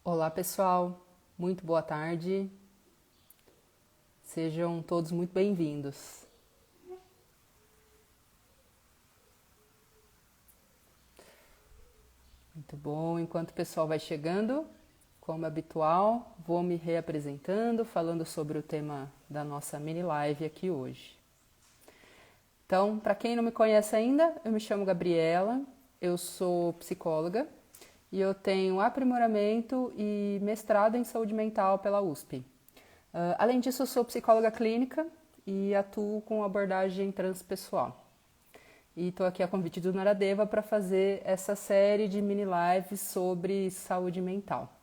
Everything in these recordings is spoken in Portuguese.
Olá pessoal, muito boa tarde, sejam todos muito bem-vindos. Muito bom, enquanto o pessoal vai chegando, como habitual, vou me reapresentando, falando sobre o tema da nossa mini live aqui hoje. Então, para quem não me conhece ainda, eu me chamo Gabriela, eu sou psicóloga e eu tenho aprimoramento e mestrado em saúde mental pela USP. Além disso, eu sou psicóloga clínica e atuo com abordagem transpessoal. E estou aqui a convite do Naradeva para fazer essa série de mini lives sobre saúde mental.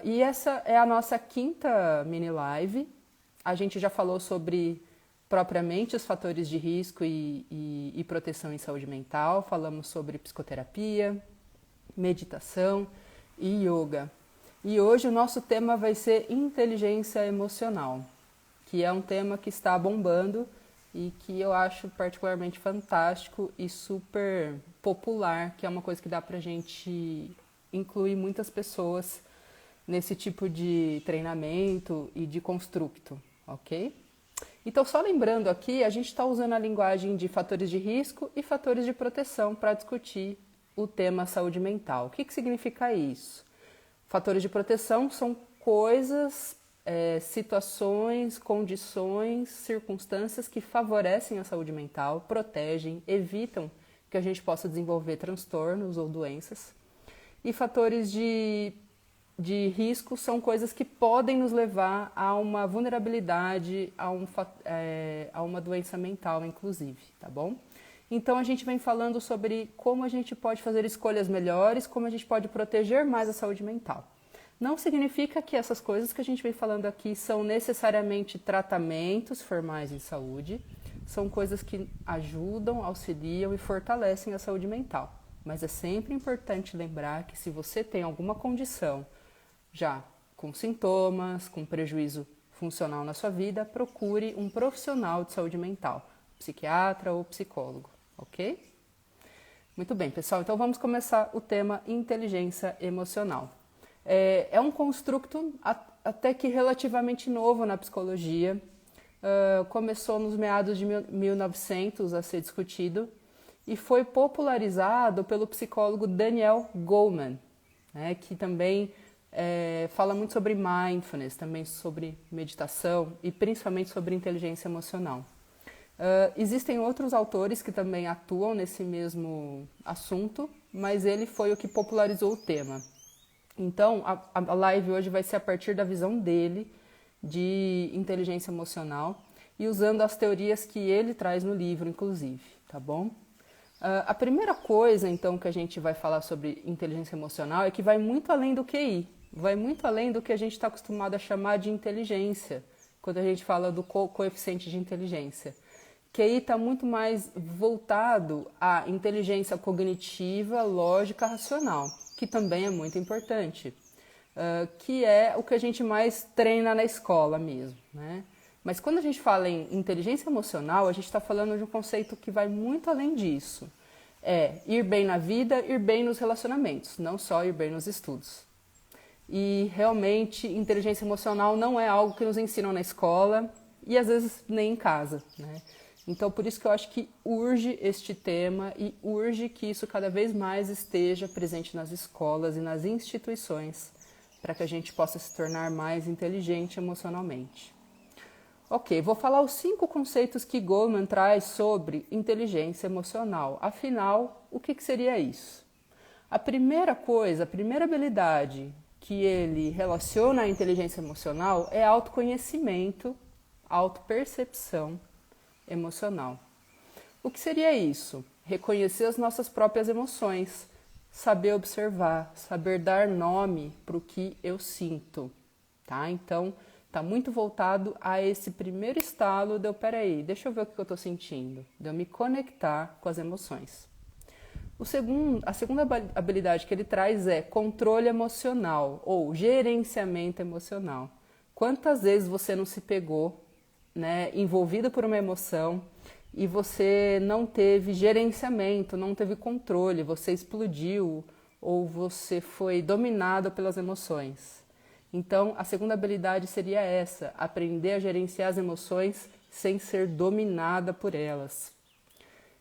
E essa é a nossa quinta mini live. A gente já falou sobre propriamente os fatores de risco e proteção em saúde mental. Falamos sobre psicoterapia, meditação e yoga. E hoje o nosso tema vai ser inteligência emocional, que é um tema que está bombando e que eu acho particularmente fantástico e super popular, que é uma coisa que dá pra gente incluir muitas pessoas nesse tipo de treinamento e de construto, ok? Então, só lembrando aqui, a gente está usando a linguagem de fatores de risco e fatores de proteção para discutir o tema saúde mental. O que significa isso? Fatores de proteção são coisas, situações, condições, circunstâncias que favorecem a saúde mental, protegem, evitam que a gente possa desenvolver transtornos ou doenças. E fatores de risco são coisas que podem nos levar a uma vulnerabilidade, a uma doença mental, inclusive, tá bom? Então a gente vem falando sobre como a gente pode fazer escolhas melhores, como a gente pode proteger mais a saúde mental. Não significa que essas coisas que a gente vem falando aqui são necessariamente tratamentos formais em saúde, são coisas que ajudam, auxiliam e fortalecem a saúde mental. Mas é sempre importante lembrar que se você tem alguma condição já com sintomas, com prejuízo funcional na sua vida, procure um profissional de saúde mental, psiquiatra ou psicólogo, ok? Muito bem, pessoal, então vamos começar o tema inteligência emocional. É um construto até que relativamente novo na psicologia, começou nos meados de 1900 a ser discutido e foi popularizado pelo psicólogo Daniel Goleman, né, que também fala muito sobre mindfulness, também sobre meditação e principalmente sobre inteligência emocional. Existem outros autores que também atuam nesse mesmo assunto, mas ele foi o que popularizou o tema. Então, a live hoje vai ser a partir da visão dele de inteligência emocional e usando as teorias que ele traz no livro, inclusive, tá bom? A primeira coisa, então, que a gente vai falar sobre inteligência emocional é que vai muito além do QI, vai muito além do que a gente está acostumado a chamar de inteligência, quando a gente fala do coeficiente de inteligência. QI está muito mais voltado à inteligência cognitiva, lógica, racional, que também é muito importante, que é o que a gente mais treina na escola mesmo, né? Mas quando a gente fala em inteligência emocional, a gente está falando de um conceito que vai muito além disso. É ir bem na vida, ir bem nos relacionamentos, não só ir bem nos estudos. E realmente, inteligência emocional não é algo que nos ensinam na escola e às vezes nem em casa, né? Então, por isso que eu acho que urge este tema e urge que isso cada vez mais esteja presente nas escolas e nas instituições para que a gente possa se tornar mais inteligente emocionalmente. Ok, vou falar os 5 conceitos que Goleman traz sobre inteligência emocional. Afinal, o que seria isso? A primeira coisa, a primeira habilidade que ele relaciona à inteligência emocional é autoconhecimento, autopercepção emocional. O que seria isso? Reconhecer as nossas próprias emoções, saber observar, saber dar nome para o que eu sinto, tá? Então, tá muito voltado a esse primeiro estalo de eu, peraí, deixa eu ver o que eu estou sentindo, de eu me conectar com as emoções. A segunda habilidade que ele traz é controle emocional ou gerenciamento emocional. Quantas vezes você não se pegou, né, envolvida por uma emoção e você não teve gerenciamento, não teve controle, você explodiu ou você foi dominado pelas emoções. Então, a segunda habilidade seria essa, aprender a gerenciar as emoções sem ser dominada por elas.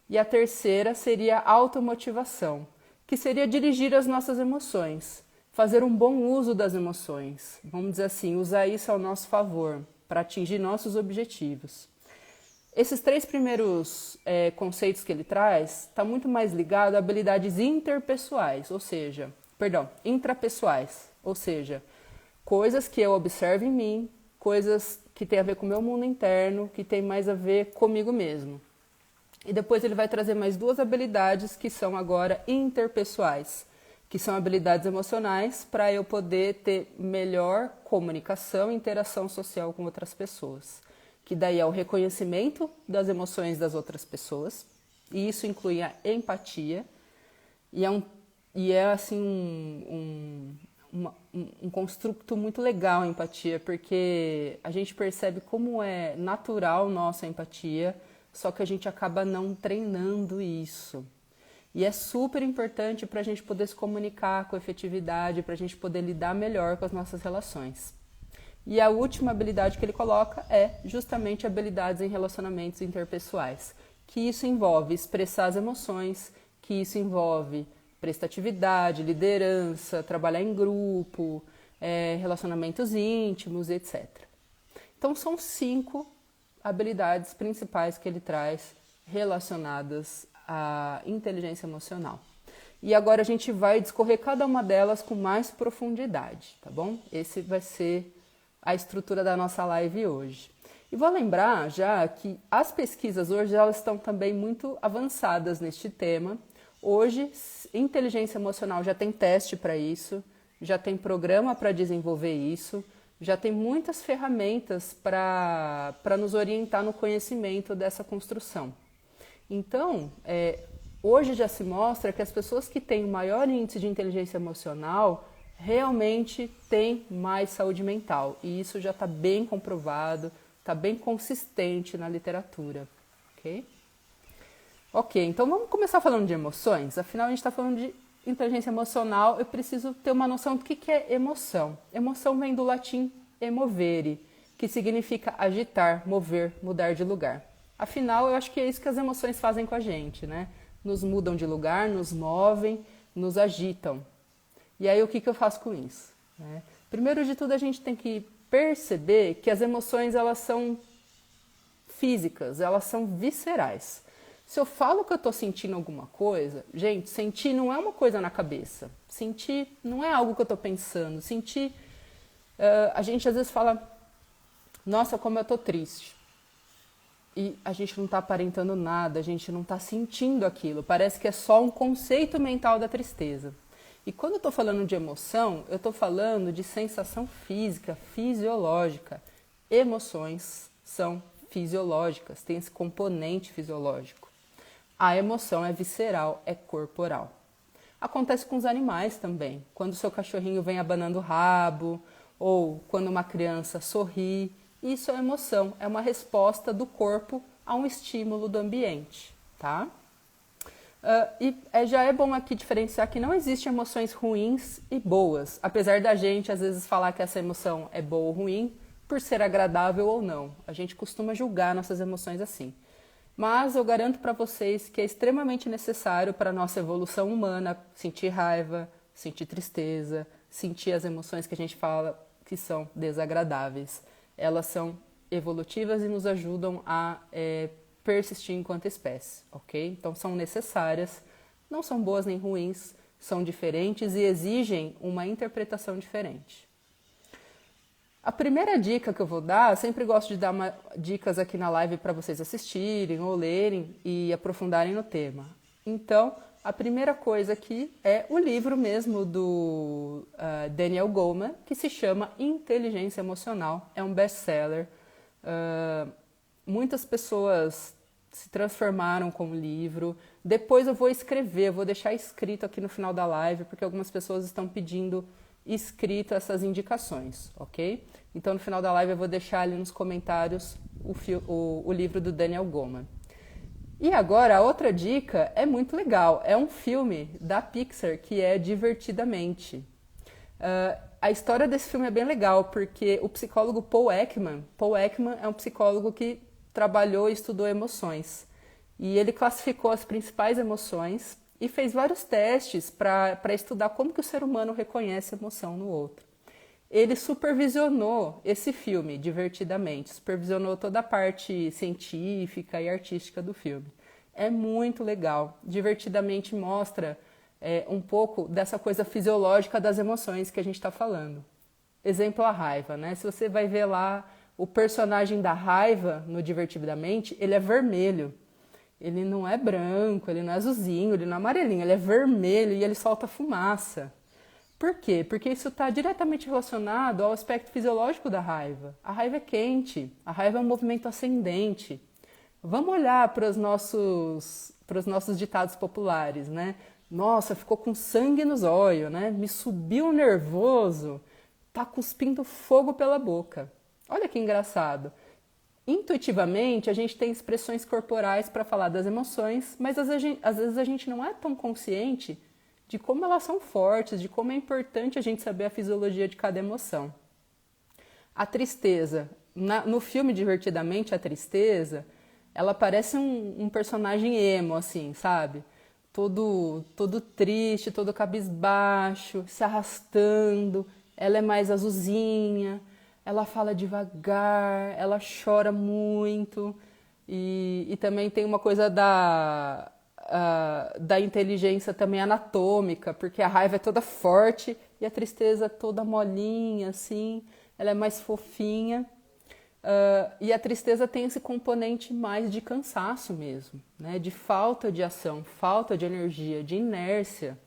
E a terceira seria a automotivação, que seria dirigir as nossas emoções, fazer um bom uso das emoções, vamos dizer assim, usar isso ao nosso favor, para atingir nossos objetivos. Esses três primeiros conceitos que ele traz está muito mais ligado a habilidades intrapessoais, ou seja, coisas que eu observo em mim, coisas que têm a ver com o meu mundo interno, que tem mais a ver comigo mesmo. E depois ele vai trazer mais duas habilidades que são agora interpessoais, que são habilidades emocionais para eu poder ter melhor comunicação e interação social com outras pessoas. Que daí é o reconhecimento das emoções das outras pessoas, e isso inclui a empatia, e é assim um construto muito legal a empatia, porque a gente percebe como é natural nossa empatia, só que a gente acaba não treinando isso. E é super importante para a gente poder se comunicar com efetividade, para a gente poder lidar melhor com as nossas relações. E a última habilidade que ele coloca é justamente habilidades em relacionamentos interpessoais, que isso envolve expressar as emoções, que isso envolve prestatividade, liderança, trabalhar em grupo, relacionamentos íntimos, etc. Então são 5 habilidades principais que ele traz relacionadas à inteligência emocional. E agora a gente vai discorrer cada uma delas com mais profundidade, tá bom? Esse vai ser a estrutura da nossa live hoje. E vou lembrar já que as pesquisas hoje elas estão também muito avançadas neste tema. Hoje, inteligência emocional já tem teste para isso, já tem programa para desenvolver isso, já tem muitas ferramentas para nos orientar no conhecimento dessa construção. Então, hoje já se mostra que as pessoas que têm o maior índice de inteligência emocional realmente têm mais saúde mental. E isso já está bem comprovado, está bem consistente na literatura. Ok, então vamos começar falando de emoções. Afinal, a gente está falando de inteligência emocional, eu preciso ter uma noção do que é emoção. Emoção vem do latim emovere, que significa agitar, mover, mudar de lugar. Afinal, eu acho que é isso que as emoções fazem com a gente, né? Nos mudam de lugar, nos movem, nos agitam. E aí, o que eu faço com isso? Primeiro de tudo, a gente tem que perceber que as emoções, elas são físicas, elas são viscerais. Se eu falo que eu estou sentindo alguma coisa, gente, sentir não é uma coisa na cabeça. Sentir não é algo que eu estou pensando. Sentir, a gente às vezes fala, nossa, como eu estou triste. E a gente não está aparentando nada, a gente não está sentindo aquilo. Parece que é só um conceito mental da tristeza. E quando eu estou falando de emoção, eu estou falando de sensação física, fisiológica. Emoções são fisiológicas, tem esse componente fisiológico. A emoção é visceral, é corporal. Acontece com os animais também. Quando o seu cachorrinho vem abanando o rabo, ou quando uma criança sorri, isso é emoção, é uma resposta do corpo a um estímulo do ambiente, tá? Já é bom aqui diferenciar que não existem emoções ruins e boas, apesar da gente às vezes falar que essa emoção é boa ou ruim, por ser agradável ou não. A gente costuma julgar nossas emoções assim. Mas eu garanto para vocês que é extremamente necessário para a nossa evolução humana sentir raiva, sentir tristeza, sentir as emoções que a gente fala que são desagradáveis. Elas são evolutivas e nos ajudam a persistir enquanto espécie, ok? Então são necessárias, não são boas nem ruins, são diferentes e exigem uma interpretação diferente. A primeira dica que eu vou dar, eu sempre gosto de dar dicas aqui na live para vocês assistirem ou lerem e aprofundarem no tema. Então, a primeira coisa aqui é o livro mesmo do Daniel Goleman, que se chama Inteligência Emocional. É um best-seller. Muitas pessoas se transformaram com o livro. Depois eu vou escrever, eu vou deixar escrito aqui no final da live, porque algumas pessoas estão pedindo escrito essas indicações, ok? Então no final da live eu vou deixar ali nos comentários o livro do Daniel Goleman. E agora, a outra dica é muito legal. É um filme da Pixar que é Divertidamente. A história desse filme é bem legal, porque o psicólogo Paul Ekman é um psicólogo que trabalhou e estudou emoções. E ele classificou as principais emoções e fez vários testes para estudar como que o ser humano reconhece emoção no outro. Ele supervisionou esse filme, Divertidamente, supervisionou toda a parte científica e artística do filme. É muito legal. Divertidamente mostra um pouco dessa coisa fisiológica das emoções que a gente está falando. Exemplo, a raiva, né? Se você vai ver lá o personagem da raiva no Divertidamente, ele é vermelho. Ele não é branco, ele não é azulzinho, ele não é amarelinho, ele é vermelho e ele solta fumaça. Por quê? Porque isso está diretamente relacionado ao aspecto fisiológico da raiva. A raiva é quente, a raiva é um movimento ascendente. Vamos olhar para os nossos ditados populares, né? Nossa, ficou com sangue nos olhos, né? Me subiu nervoso, tá cuspindo fogo pela boca. Olha que engraçado. Intuitivamente, a gente tem expressões corporais para falar das emoções, mas às vezes a gente não é tão consciente de como elas são fortes, de como é importante a gente saber a fisiologia de cada emoção. A tristeza. No filme Divertidamente, a tristeza, ela parece um personagem emo, assim, sabe? Todo triste, todo cabisbaixo, se arrastando. Ela é mais azulzinha, ela fala devagar, ela chora muito. E também tem uma coisa da inteligência também anatômica, porque a raiva é toda forte e a tristeza é toda molinha, assim, ela é mais fofinha. E a tristeza tem esse componente mais de cansaço mesmo, né? De falta de ação, falta de energia, de inércia.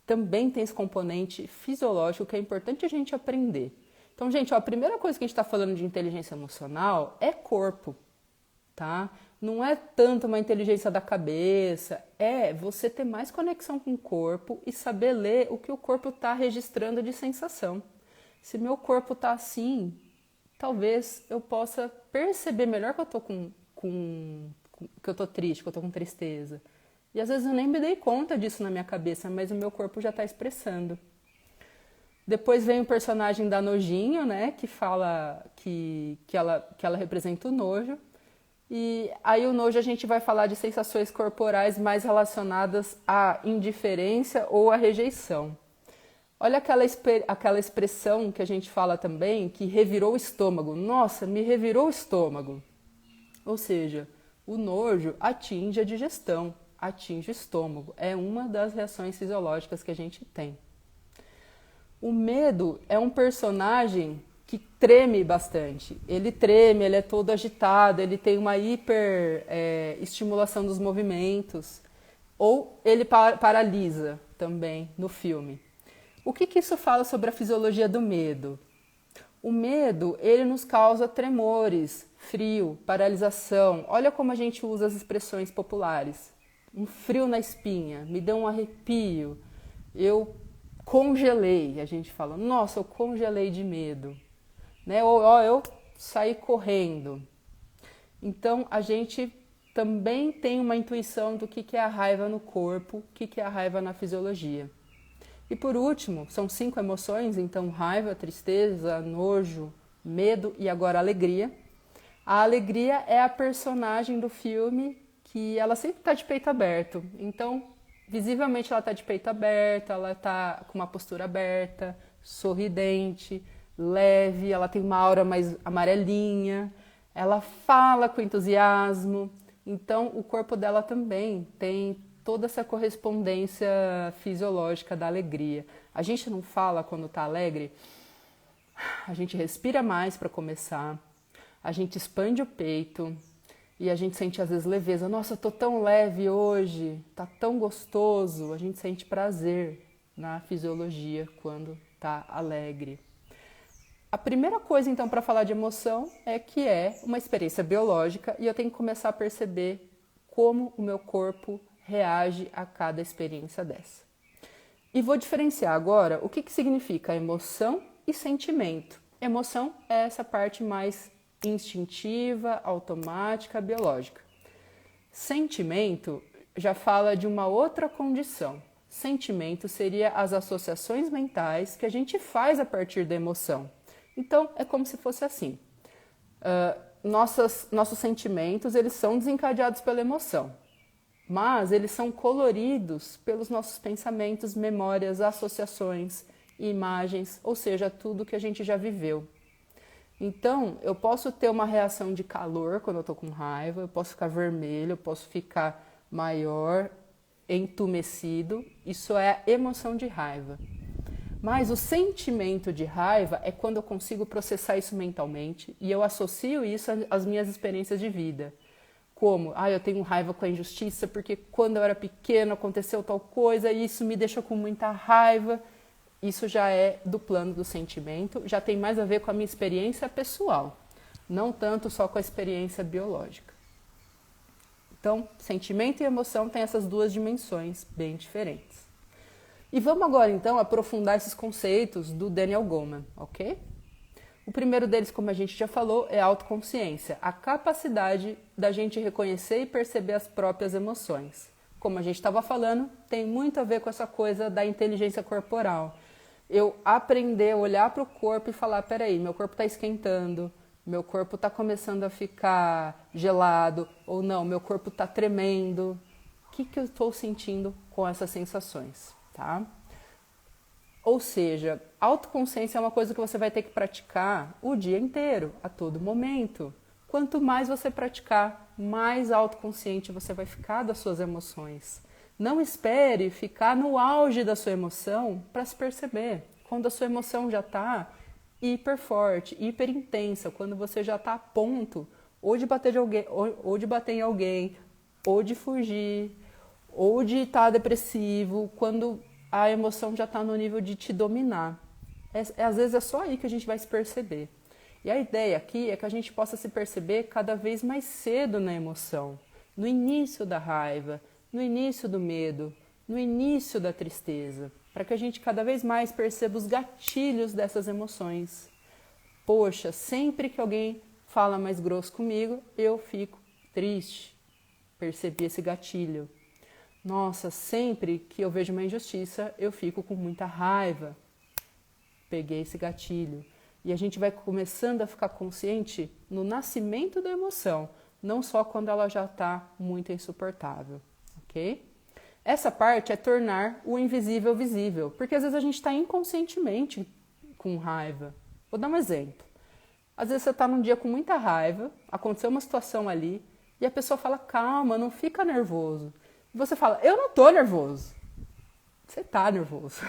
Também tem esse componente fisiológico que é importante a gente aprender. Então, gente, a primeira coisa que a gente está falando de inteligência emocional é corpo, tá? Não é tanto uma inteligência da cabeça, é você ter mais conexão com o corpo e saber ler o que o corpo está registrando de sensação. Se meu corpo está assim, talvez eu possa perceber melhor que eu tô que eu tô triste, que eu tô com tristeza. E às vezes eu nem me dei conta disso na minha cabeça, mas o meu corpo já está expressando. Depois vem o personagem da Nojinho, né, que fala que ela representa o nojo. E aí o nojo a gente vai falar de sensações corporais mais relacionadas à indiferença ou à rejeição. Olha aquela expressão que a gente fala também, que revirou o estômago. Nossa, me revirou o estômago. Ou seja, o nojo atinge a digestão, atinge o estômago. É uma das reações fisiológicas que a gente tem. O medo é um personagem que treme bastante. Ele treme, ele é todo agitado, ele tem uma estimulação dos movimentos. Ou ele paralisa também no filme. O que isso fala sobre a fisiologia do medo? O medo, ele nos causa tremores, frio, paralisação. Olha como a gente usa as expressões populares. Um frio na espinha, me deu um arrepio, eu congelei. A gente fala, nossa, eu congelei de medo. Né? Ou eu saí correndo. Então, a gente também tem uma intuição do que é a raiva no corpo, o que é a raiva na fisiologia. E por último, são 5 emoções, então raiva, tristeza, nojo, medo e agora alegria. A alegria é a personagem do filme que ela sempre está de peito aberto. Então, visivelmente ela está de peito aberto, ela está com uma postura aberta, sorridente, leve, ela tem uma aura mais amarelinha, ela fala com entusiasmo. Então, o corpo dela também tem toda essa correspondência fisiológica da alegria. A gente não fala quando está alegre, a gente respira mais para começar, a gente expande o peito e a gente sente às vezes leveza. Nossa, eu tô tão leve hoje, tá tão gostoso. A gente sente prazer na fisiologia quando tá alegre. A primeira coisa então para falar de emoção é que é uma experiência biológica e eu tenho que começar a perceber como o meu corpo reage a cada experiência dessa. E vou diferenciar agora o que significa emoção e sentimento. Emoção é essa parte mais instintiva, automática, biológica. Sentimento já fala de uma outra condição. Sentimento seria as associações mentais que a gente faz a partir da emoção. Então, é como se fosse assim. Nossos sentimentos, eles são desencadeados pela emoção, mas eles são coloridos pelos nossos pensamentos, memórias, associações, imagens, ou seja, tudo que a gente já viveu. Então, eu posso ter uma reação de calor quando eu estou com raiva, eu posso ficar vermelho, eu posso ficar maior, entumecido, isso é a emoção de raiva. Mas o sentimento de raiva é quando eu consigo processar isso mentalmente e eu associo isso às minhas experiências de vida. Como, eu tenho raiva com a injustiça porque quando eu era pequeno aconteceu tal coisa e isso me deixou com muita raiva. Isso já é do plano do sentimento, já tem mais a ver com a minha experiência pessoal, não tanto só com a experiência biológica. Então, sentimento e emoção têm essas duas dimensões bem diferentes. E vamos agora, então, aprofundar esses conceitos do Daniel Goleman, ok? O primeiro deles, como a gente já falou, é a autoconsciência, a capacidade da gente reconhecer e perceber as próprias emoções. Como a gente estava falando, tem muito a ver com essa coisa da inteligência corporal. Eu aprender a olhar para o corpo e falar, peraí, meu corpo está esquentando, meu corpo está começando a ficar gelado, ou não, meu corpo está tremendo. O que eu estou sentindo com essas sensações, tá? Ou seja, autoconsciência é uma coisa que você vai ter que praticar o dia inteiro, a todo momento. Quanto mais você praticar, mais autoconsciente você vai ficar das suas emoções. Não espere ficar no auge da sua emoção para se perceber. Quando a sua emoção já está hiper forte, hiper intensa, quando você já está a ponto ou de bater em alguém, ou de fugir, ou de estar depressivo, quando a emoção já está no nível de te dominar. Às vezes é só aí que a gente vai se perceber. E a ideia aqui é que a gente possa se perceber cada vez mais cedo na emoção, no início da raiva, no início do medo, no início da tristeza, para que a gente cada vez mais perceba os gatilhos dessas emoções. Poxa, sempre que alguém fala mais grosso comigo, eu fico triste. Percebi esse gatilho. Nossa, sempre que eu vejo uma injustiça, eu fico com muita raiva. Peguei esse gatilho. E a gente vai começando a ficar consciente no nascimento da emoção, não só quando ela já está muito insuportável. Okay? Essa parte é tornar o invisível visível, porque às vezes a gente está inconscientemente com raiva. Vou dar um exemplo. Às vezes você está num dia com muita raiva, aconteceu uma situação ali, e a pessoa fala, calma, não fica nervoso. E você fala, eu não estou nervoso. Você está nervoso.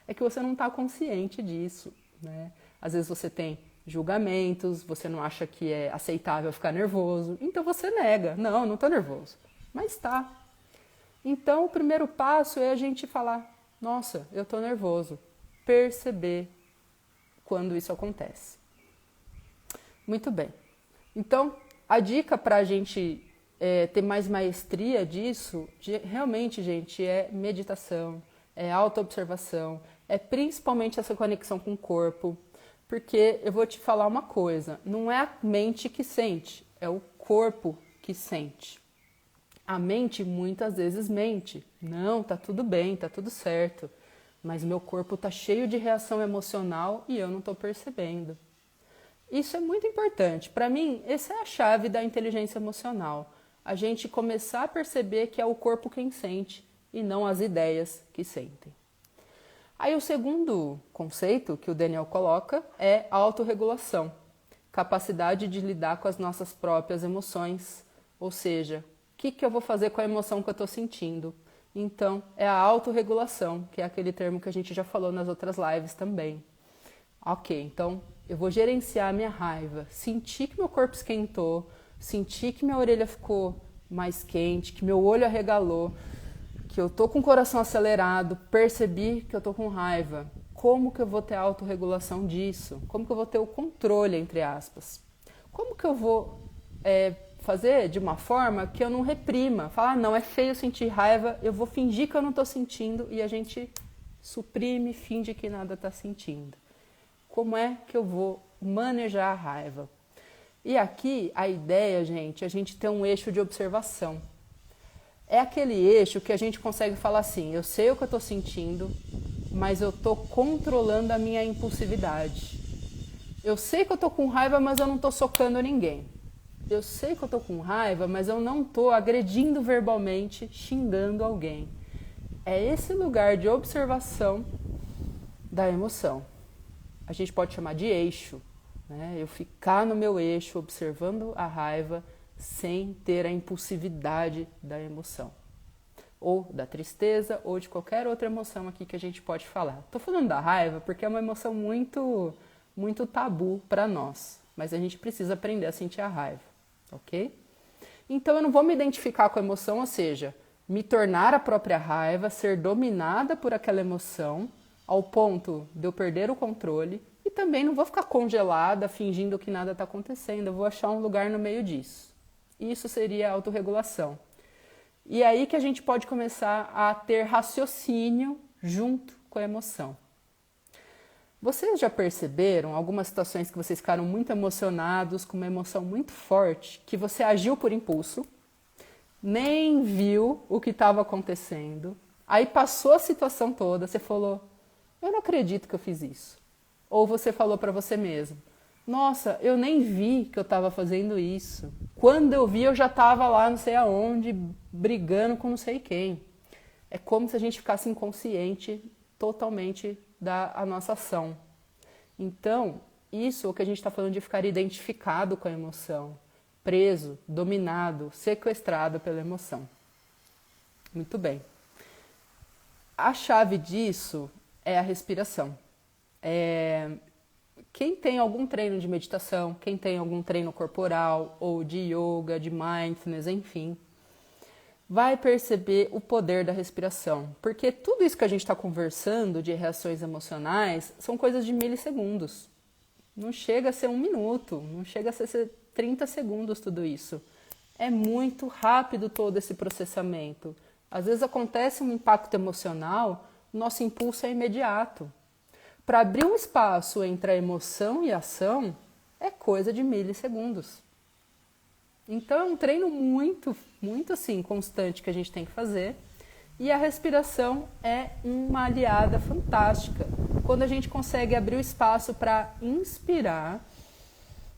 É que você não está consciente disso, né? Às vezes você tem julgamentos, você não acha que é aceitável ficar nervoso, então você nega. Não estou nervoso. Mas está. Então, o primeiro passo é a gente falar, nossa, eu estou nervoso. Perceber quando isso acontece. Muito bem. Então, a dica para a gente ter mais maestria disso, realmente, gente, é meditação, é autoobservação, é principalmente essa conexão com o corpo, porque eu vou te falar uma coisa, não é a mente que sente, é o corpo que sente. A mente muitas vezes mente. Não, tá tudo bem, tá tudo certo. Mas meu corpo tá cheio de reação emocional e eu não tô percebendo. Isso é muito importante. Para mim, essa é a chave da inteligência emocional. A gente começar a perceber que é o corpo quem sente e não as ideias que sentem. Aí o segundo conceito que o Daniel coloca é a autorregulação. Capacidade de lidar com as nossas próprias emoções. Ou seja, o que eu vou fazer com a emoção que eu estou sentindo? Então, é a autorregulação, que é aquele termo que a gente já falou nas outras lives também. Ok, então eu vou gerenciar a minha raiva, sentir que meu corpo esquentou, sentir que minha orelha ficou mais quente, que meu olho arregalou, que eu tô com o coração acelerado, percebi que eu tô com raiva. Como que eu vou ter a autorregulação disso? Como que eu vou ter o controle, entre aspas? Como que eu vou fazer de uma forma que eu não reprima? Falar, não, é feio sentir raiva, eu vou fingir que eu não tô sentindo e a gente suprime, finge que nada tá sentindo. Como é que eu vou manejar a raiva? E aqui a ideia, gente, é a gente ter um eixo de observação. É aquele eixo que a gente consegue falar assim, eu sei o que eu estou sentindo, mas eu estou controlando a minha impulsividade. Eu sei que eu estou com raiva, mas eu não estou socando ninguém. Eu sei que eu estou com raiva, mas eu não estou agredindo verbalmente, xingando alguém. É esse lugar de observação da emoção. A gente pode chamar de eixo, né? Eu ficar no meu eixo observando a raiva sem ter a impulsividade da emoção. Ou da tristeza, ou de qualquer outra emoção aqui que a gente pode falar. Estou falando da raiva porque é uma emoção muito tabu para nós, mas a gente precisa aprender a sentir a raiva, ok? Então eu não vou me identificar com a emoção, ou seja, me tornar a própria raiva, ser dominada por aquela emoção, ao ponto de eu perder o controle, e também não vou ficar congelada, fingindo que nada está acontecendo, eu vou achar um lugar no meio disso. Isso seria a autorregulação. E aí que a gente pode começar a ter raciocínio junto com a emoção. Vocês já perceberam algumas situações que vocês ficaram muito emocionados, com uma emoção muito forte, que você agiu por impulso, nem viu o que estava acontecendo, aí passou a situação toda, você falou, eu não acredito que eu fiz isso. Ou você falou para você mesmo, nossa, eu nem vi que eu estava fazendo isso. Quando eu vi, eu já estava lá não sei aonde, brigando com não sei quem. É como se a gente ficasse inconsciente totalmente da nossa ação. Então, isso é o que a gente está falando de ficar identificado com a emoção, preso, dominado, sequestrado pela emoção. Muito bem. A chave disso é a respiração. Quem tem algum treino de meditação, quem tem algum treino corporal ou de yoga, de mindfulness, enfim, vai perceber o poder da respiração. Porque tudo isso que a gente está conversando de reações emocionais são coisas de milissegundos. Não chega a ser 1 minuto, não chega a ser 30 segundos tudo isso. É muito rápido todo esse processamento. Às vezes acontece um impacto emocional, nosso impulso é imediato. Para abrir um espaço entre a emoção e a ação, é coisa de milissegundos. Então é um treino muito assim, constante que a gente tem que fazer. E a respiração é uma aliada fantástica. Quando a gente consegue abrir o espaço para inspirar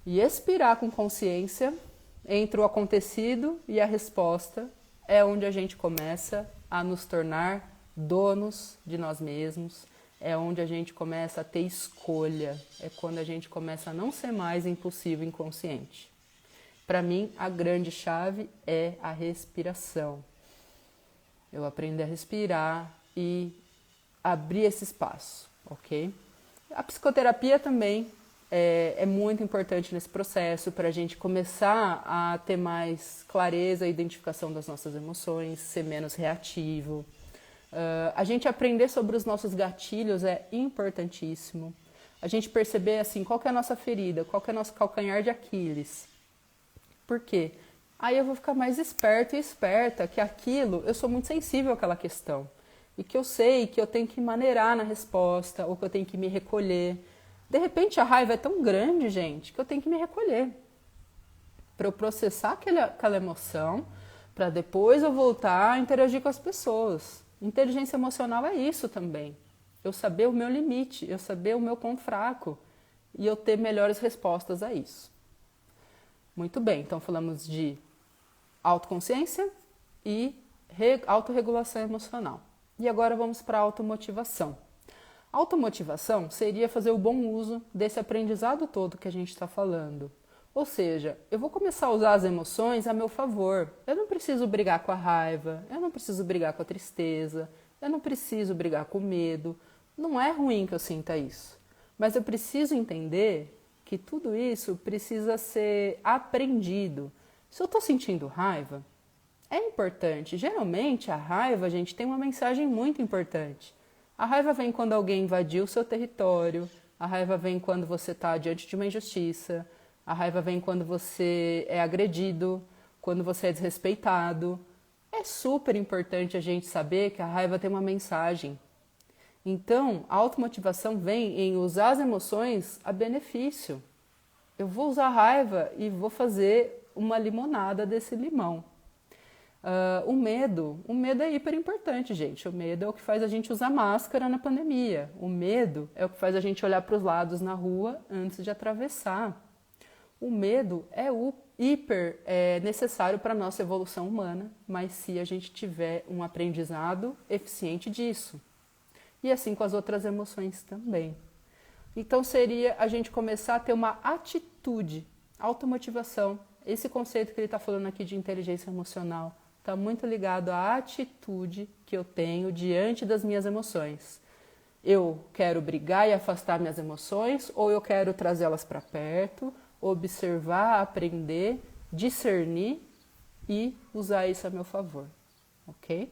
e expirar com consciência, entre o acontecido e a resposta, é onde a gente começa a nos tornar donos de nós mesmos, é onde a gente começa a ter escolha, é quando a gente começa a não ser mais impulsivo e inconsciente. Para mim, a grande chave é a respiração. Eu aprendo a respirar e abrir esse espaço, ok? A psicoterapia também é muito importante nesse processo para a gente começar a ter mais clareza e identificação das nossas emoções, ser menos reativo. A gente aprender sobre os nossos gatilhos é importantíssimo. A gente perceber assim, qual que é a nossa ferida, qual que é o nosso calcanhar de Aquiles. Por quê? Aí eu vou ficar mais esperto e esperta que aquilo, eu sou muito sensível àquela questão. E que eu sei que eu tenho que maneirar na resposta, ou que eu tenho que me recolher. De repente a raiva é tão grande, gente, que eu tenho que me recolher. Para eu processar aquela emoção, para depois eu voltar a interagir com as pessoas. Inteligência emocional é isso também. Eu saber o meu limite, eu saber o meu ponto fraco e eu ter melhores respostas a isso. Muito bem, então falamos de autoconsciência e autorregulação emocional. E agora vamos para a automotivação. Automotivação seria fazer o bom uso desse aprendizado todo que a gente está falando. Ou seja, eu vou começar a usar as emoções a meu favor. Eu não preciso brigar com a raiva, eu não preciso brigar com a tristeza, eu não preciso brigar com o medo. Não é ruim que eu sinta isso. Mas eu preciso entender que tudo isso precisa ser aprendido. Se eu estou sentindo raiva, é importante. Geralmente a raiva, gente, tem uma mensagem muito importante. A raiva vem quando alguém invadiu o seu território, a raiva vem quando você está diante de uma injustiça, a raiva vem quando você é agredido, quando você é desrespeitado. É super importante a gente saber que a raiva tem uma mensagem. Então, a automotivação vem em usar as emoções a benefício. Eu vou usar a raiva e vou fazer uma limonada desse limão. O medo é hiper importante, gente. O medo é o que faz a gente usar máscara na pandemia. O medo é o que faz a gente olhar para os lados na rua antes de atravessar. O medo é o hiper necessário para a nossa evolução humana, mas se a gente tiver um aprendizado eficiente disso. E assim com as outras emoções também. Então seria a gente começar a ter uma atitude, automotivação. Esse conceito que ele está falando aqui de inteligência emocional está muito ligado à atitude que eu tenho diante das minhas emoções. Eu quero brigar e afastar minhas emoções ou eu quero trazê-las para perto, observar, aprender, discernir e usar isso a meu favor, ok?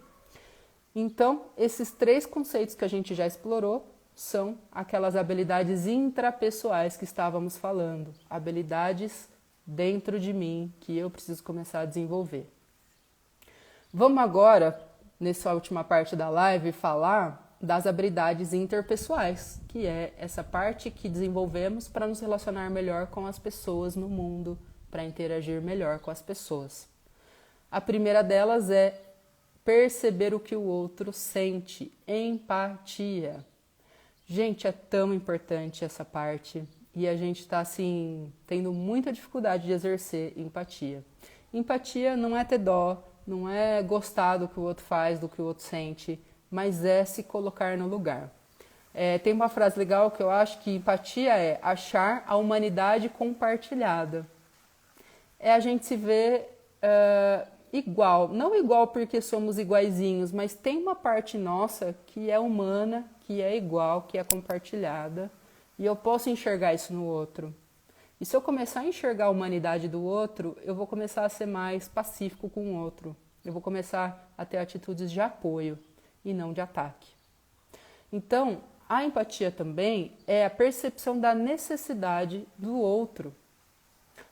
Então, esses 3 conceitos que a gente já explorou são aquelas habilidades intrapessoais que estávamos falando, habilidades dentro de mim que eu preciso começar a desenvolver. Vamos agora, nessa última parte da live, falar das habilidades interpessoais, que é essa parte que desenvolvemos para nos relacionar melhor com as pessoas no mundo, para interagir melhor com as pessoas. A primeira delas é perceber o que o outro sente, empatia. Gente, é tão importante essa parte e a gente está assim, tendo muita dificuldade de exercer empatia. Empatia não é ter dó, não é gostar do que o outro faz, do que o outro sente, mas é se colocar no lugar. Tem uma frase legal que eu acho que empatia é achar a humanidade compartilhada. É a gente se ver igual, não igual porque somos iguaizinhos, mas tem uma parte nossa que é humana, que é igual, que é compartilhada, e eu posso enxergar isso no outro. E se eu começar a enxergar a humanidade do outro, eu vou começar a ser mais pacífico com o outro. Eu vou começar a ter atitudes de apoio e não de ataque. Então, a empatia também é a percepção da necessidade do outro.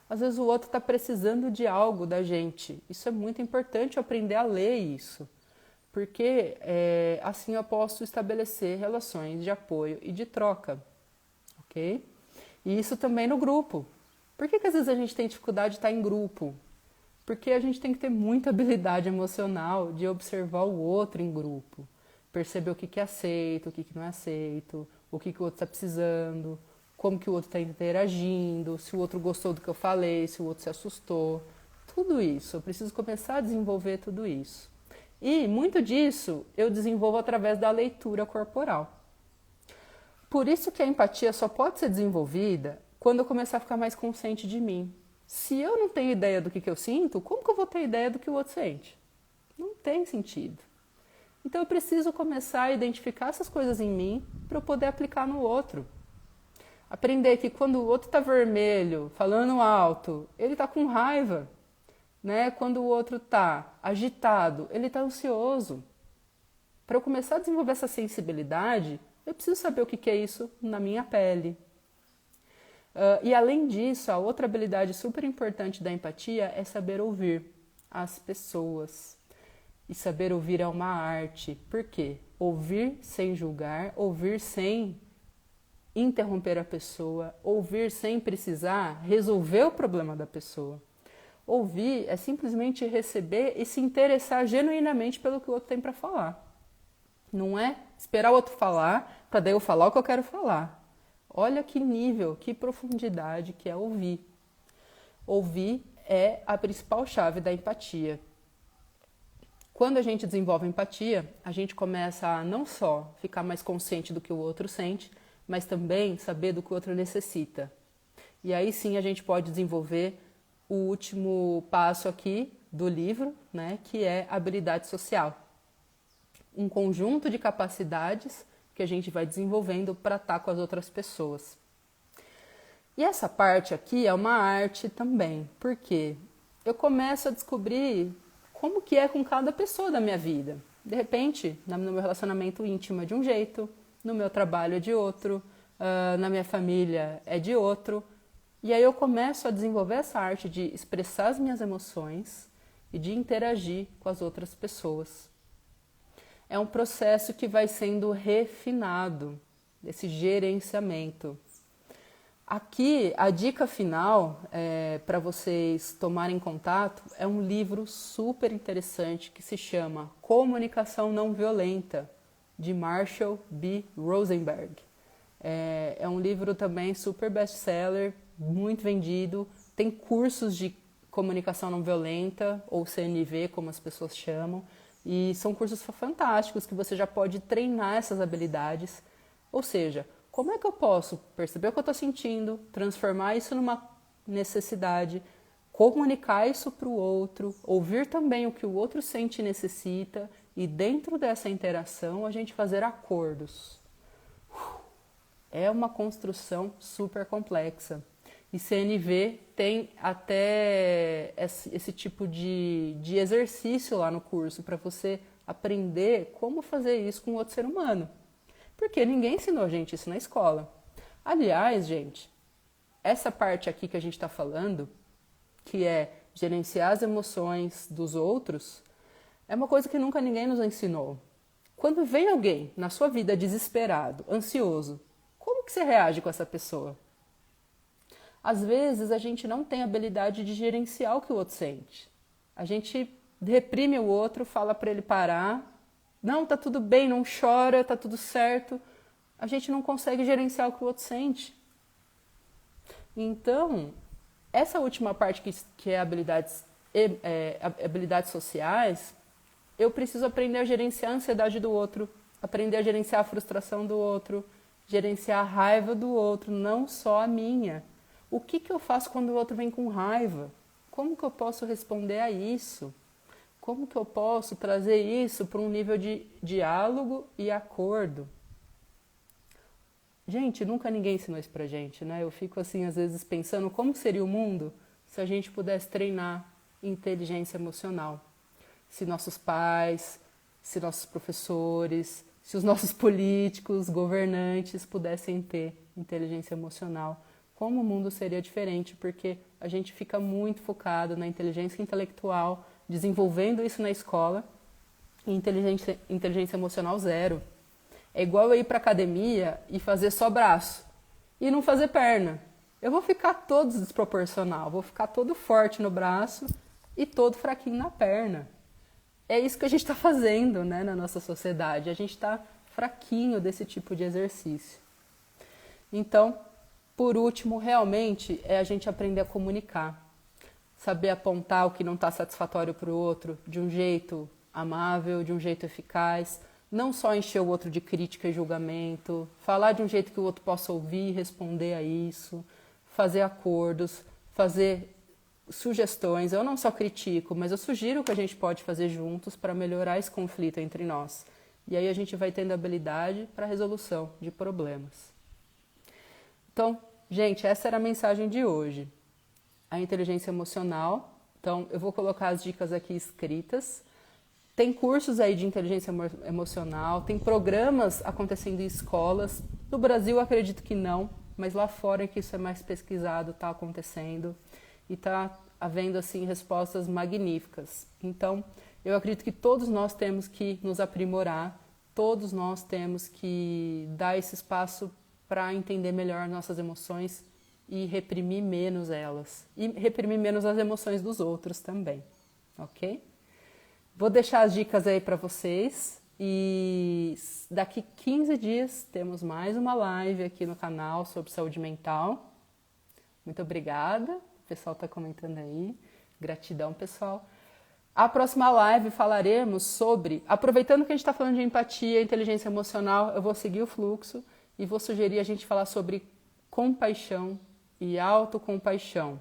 Às vezes o outro está precisando de algo da gente. Isso é muito importante, eu aprender a ler isso. Porque assim eu posso estabelecer relações de apoio e de troca. Ok? E isso também no grupo. Por que às vezes a gente tem dificuldade de estar em grupo? Porque a gente tem que ter muita habilidade emocional de observar o outro em grupo. Perceber o que é aceito, o que não é aceito, o que o outro está precisando, como que o outro está interagindo, se o outro gostou do que eu falei, se o outro se assustou. Tudo isso, eu preciso começar a desenvolver tudo isso. E muito disso eu desenvolvo através da leitura corporal. Por isso que a empatia só pode ser desenvolvida quando eu começar a ficar mais consciente de mim. Se eu não tenho ideia do que eu sinto, como que eu vou ter ideia do que o outro sente? Não tem sentido. Então eu preciso começar a identificar essas coisas em mim para eu poder aplicar no outro. Aprender que quando o outro está vermelho, falando alto, ele está com raiva. Né? Quando o outro está agitado, ele está ansioso. Para eu começar a desenvolver essa sensibilidade, eu preciso saber o que é isso na minha pele. E além disso, a outra habilidade super importante da empatia é saber ouvir as pessoas. E saber ouvir é uma arte. Por quê? Ouvir sem julgar, ouvir sem interromper a pessoa, ouvir sem precisar resolver o problema da pessoa. Ouvir é simplesmente receber e se interessar genuinamente pelo que o outro tem para falar. Não é esperar o outro falar para daí eu falar o que eu quero falar. Olha que nível, que profundidade que é ouvir. Ouvir é a principal chave da empatia. Quando a gente desenvolve empatia, a gente começa a não só ficar mais consciente do que o outro sente, mas também saber do que o outro necessita. E aí sim a gente pode desenvolver o último passo aqui do livro, né, que é habilidade social. Um conjunto de capacidades que a gente vai desenvolvendo para estar com as outras pessoas. E essa parte aqui é uma arte também, porque eu começo a descobrir como que é com cada pessoa da minha vida. De repente, no meu relacionamento íntimo é de um jeito, no meu trabalho é de outro, na minha família é de outro. E aí eu começo a desenvolver essa arte de expressar as minhas emoções e de interagir com as outras pessoas. É um processo que vai sendo refinado, esse gerenciamento. Aqui, a dica final para vocês tomarem contato é um livro super interessante que se chama Comunicação Não Violenta, de Marshall B. Rosenberg. É um livro também super best-seller, muito vendido, tem cursos de comunicação não violenta, ou CNV, como as pessoas chamam, e são cursos fantásticos que você já pode treinar essas habilidades. Ou seja, como é que eu posso perceber o que eu estou sentindo, transformar isso numa necessidade, comunicar isso para o outro, ouvir também o que o outro sente e necessita, e dentro dessa interação a gente fazer acordos. É uma construção super complexa. E CNV tem até esse tipo de exercício lá no curso para você aprender como fazer isso com outro ser humano. Porque ninguém ensinou a gente isso na escola. Aliás, gente, essa parte aqui que a gente está falando, que é gerenciar as emoções dos outros, é uma coisa que nunca ninguém nos ensinou. Quando vem alguém na sua vida desesperado, ansioso, como que você reage com essa pessoa? Às vezes a gente não tem habilidade de gerenciar o que o outro sente. A gente reprime o outro, fala para ele parar. Não, tá tudo bem, não chora, tá tudo certo. A gente não consegue gerenciar o que o outro sente. Então, essa última parte que é habilidades sociais, eu preciso aprender a gerenciar a ansiedade do outro, aprender a gerenciar a frustração do outro, gerenciar a raiva do outro, não só a minha. O que eu faço quando o outro vem com raiva? Como que eu posso responder a isso? Como que eu posso trazer isso para um nível de diálogo e acordo? Gente, nunca ninguém ensinou isso pra gente, né? Eu fico assim, às vezes, pensando como seria o mundo se a gente pudesse treinar inteligência emocional. Se nossos pais, se nossos professores, se os nossos políticos, governantes pudessem ter inteligência emocional. Como o mundo seria diferente, porque a gente fica muito focado na inteligência intelectual, desenvolvendo isso na escola, e inteligência emocional zero. É igual eu ir para academia e fazer só braço e não fazer perna. Eu vou ficar todo desproporcional, vou ficar todo forte no braço e todo fraquinho na perna. É isso que a gente está fazendo, né, na nossa sociedade. A gente está fraquinho desse tipo de exercício. Então, por último, realmente, é a gente aprender a comunicar. Saber apontar o que não está satisfatório para o outro de um jeito amável, de um jeito eficaz. Não só encher o outro de crítica e julgamento. Falar de um jeito que o outro possa ouvir e responder a isso. Fazer acordos, fazer sugestões. Eu não só critico, mas eu sugiro o que a gente pode fazer juntos para melhorar esse conflito entre nós. E aí a gente vai tendo habilidade para a resolução de problemas. Então, gente, essa era a mensagem de hoje. A inteligência emocional. Então, eu vou colocar as dicas aqui escritas. Tem cursos aí de inteligência emocional, tem programas acontecendo em escolas. No Brasil, acredito que não, mas lá fora é que isso é mais pesquisado, está acontecendo. E está havendo, assim, respostas magníficas. Então, eu acredito que todos nós temos que nos aprimorar, todos nós temos que dar esse espaço para entender melhor nossas emoções e reprimir menos elas. E reprimir menos as emoções dos outros também, ok? Vou deixar as dicas aí para vocês e daqui 15 dias temos mais uma live aqui no canal sobre saúde mental. Muito obrigada, o pessoal está comentando aí. Gratidão, pessoal. A próxima live falaremos sobre, aproveitando que a gente está falando de empatia e inteligência emocional, eu vou seguir o fluxo e vou sugerir a gente falar sobre compaixão e autocompaixão.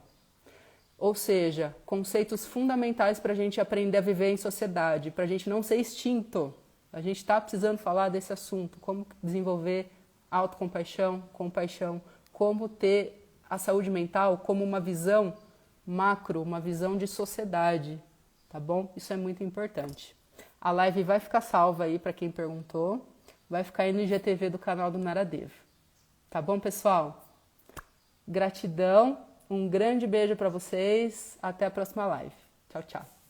Ou seja, conceitos fundamentais para a gente aprender a viver em sociedade, para a gente não ser extinto. A gente está precisando falar desse assunto, como desenvolver autocompaixão, compaixão, como ter a saúde mental como uma visão macro, uma visão de sociedade, tá bom? Isso é muito importante. A live vai ficar salva aí para quem perguntou, vai ficar aí no IGTV do canal do Naradev. Tá bom, pessoal? Gratidão. Um grande beijo para vocês. Até a próxima live. Tchau, tchau.